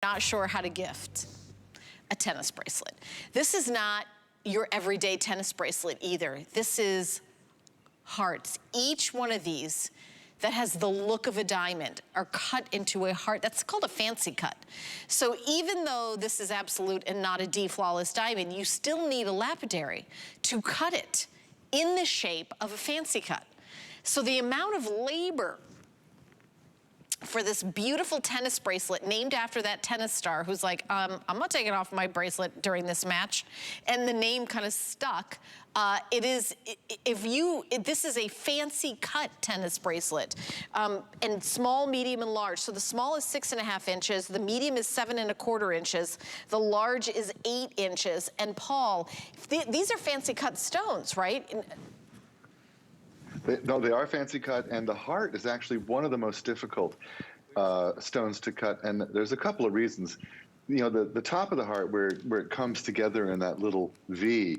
Not sure how to gift a tennis bracelet. This is not your everyday tennis bracelet either. This is hearts. Each one of these that has the look of a diamond are cut into a heart. That's called a fancy cut. So even though this is absolute and not a D-flawless diamond, you still need a lapidary to cut it in the shape of a fancy cut. So the amount of labor for this beautiful tennis bracelet named after that tennis star who's like, I'm not taking off my bracelet during this match, and the name kind of stuck. This is a fancy cut tennis bracelet, and small, medium, and large. So the small is 6.5 inches, the medium is 7.25 inches, the large is 8 inches. And Paul, these are fancy cut stones, right? No, they are fancy cut, and the heart is actually one of the most difficult stones to cut, and there's a couple of reasons. You know, the top of the heart where it comes together in that little V,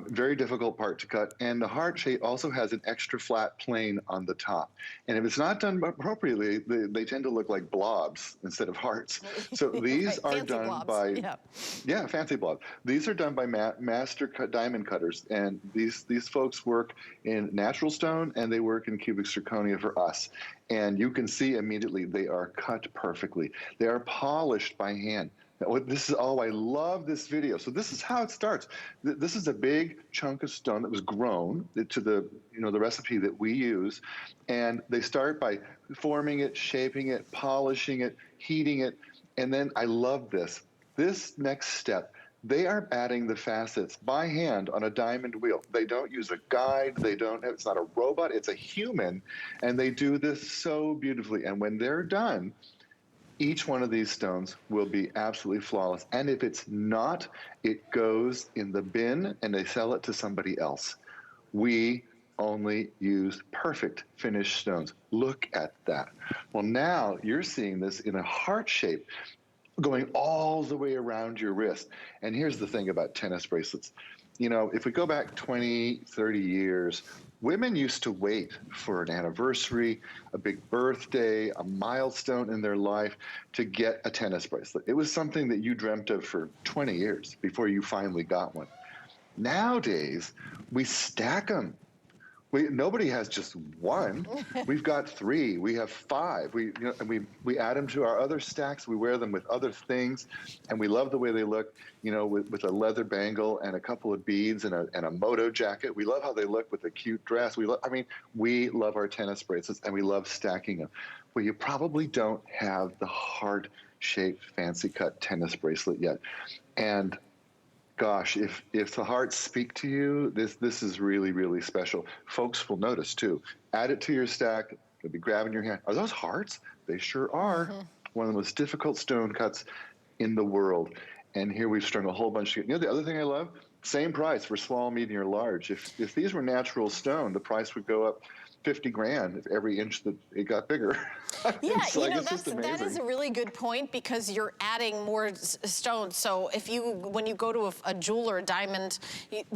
very difficult part to cut. And the heart shape also has an extra flat plane on the top. And if it's not done appropriately, they tend to look like blobs instead of hearts. So these are done blobs. By, yeah, fancy blobs. These are done by master diamond cutters. And these folks work in natural stone and they work in cubic zirconia for us. And you can see immediately they are cut perfectly. They are polished by hand. This is, oh, I love this video. So this is how it starts. This is a big chunk of stone that was grown to the, the recipe that we use. And they start by forming it, shaping it, polishing it, heating it. And then I love this. This next step, they are adding the facets by hand on a diamond wheel. They don't use a guide. It's not a robot, it's a human. And they do this so beautifully. And when they're done, each one of these stones will be absolutely flawless. And if it's not, it goes in the bin and they sell it to somebody else. We only use perfect finished stones. Look at that. Well, now you're seeing this in a heart shape going all the way around your wrist. And here's the thing about tennis bracelets. If we go back 20, 30 years, women used to wait for an anniversary, a big birthday, a milestone in their life to get a tennis bracelet. It was something that you dreamt of for 20 years before you finally got one. Nowadays, we stack them. Nobody has just one. We've got 3. We have 5. We add them to our other stacks. We wear them with other things, and we love the way they look. With a leather bangle and a couple of beads and a moto jacket. We love how they look with a cute dress. We love our tennis bracelets, and we love stacking them. Well, you probably don't have the heart-shaped, fancy-cut tennis bracelet yet, and gosh, if the hearts speak to you, this is really, really special. Folks will notice too. Add it to your stack. They'll be grabbing your hand. Are those hearts? They sure are. Mm-hmm. One of the most difficult stone cuts in the world. And here we've strung a whole bunch of, the other thing I love, same price for small, medium, or large. If these were natural stone, the price would go up 50 grand if every inch that it got bigger. Yeah, that is a really good point because you're adding more stones. So when you go to a jeweler, a diamond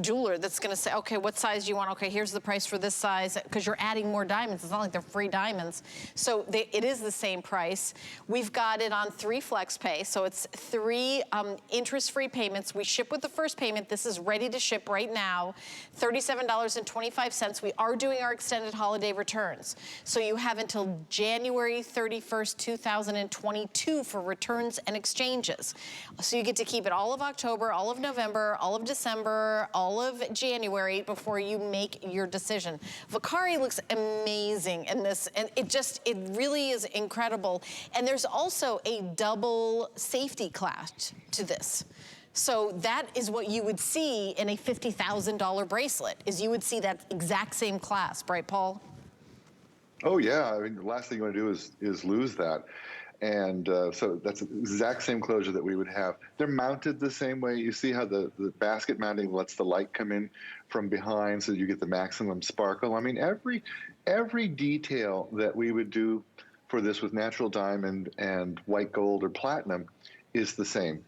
jeweler, that's going to say, okay, what size do you want? Okay, here's the price for this size, because you're adding more diamonds. It's not like they're free diamonds. So it is the same price. We've got it on 3 flex pay, so it's 3 interest-free payments. We ship with the first payment. This is ready to ship right now, $37.25. We are doing our extended holiday returns. So you have until January 31st, 2022 for returns and exchanges. So you get to keep it all of October, all of November, all of December, all of January before you make your decision. Vakari looks amazing in this, and it really is incredible. And there's also a double safety clasp to this. So that is what you would see in a $50,000 bracelet, is you would see that exact same clasp, right, Paul? Oh yeah, the last thing you want to do is lose that. And so that's the exact same closure that we would have. They're mounted the same way. You see how the basket mounting lets the light come in from behind so you get the maximum sparkle. Every detail that we would do for this with natural diamond and white gold or platinum is the same.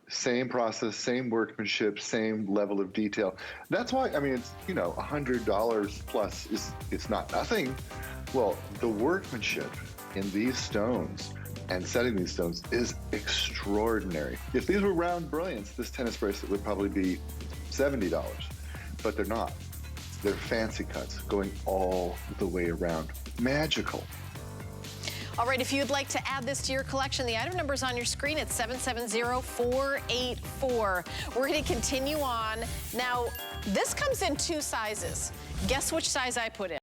Same process, same workmanship, same level of detail. That's why, it's, $100 plus it's not nothing. Well, the workmanship in these stones and setting these stones is extraordinary. If these were round brilliants, this tennis bracelet would probably be $70, but they're not. They're fancy cuts going all the way around. Magical. All right, if you'd like to add this to your collection, the item number is on your screen at 770-484. We're going to continue on. Now, this comes in 2 sizes. Guess which size I put in?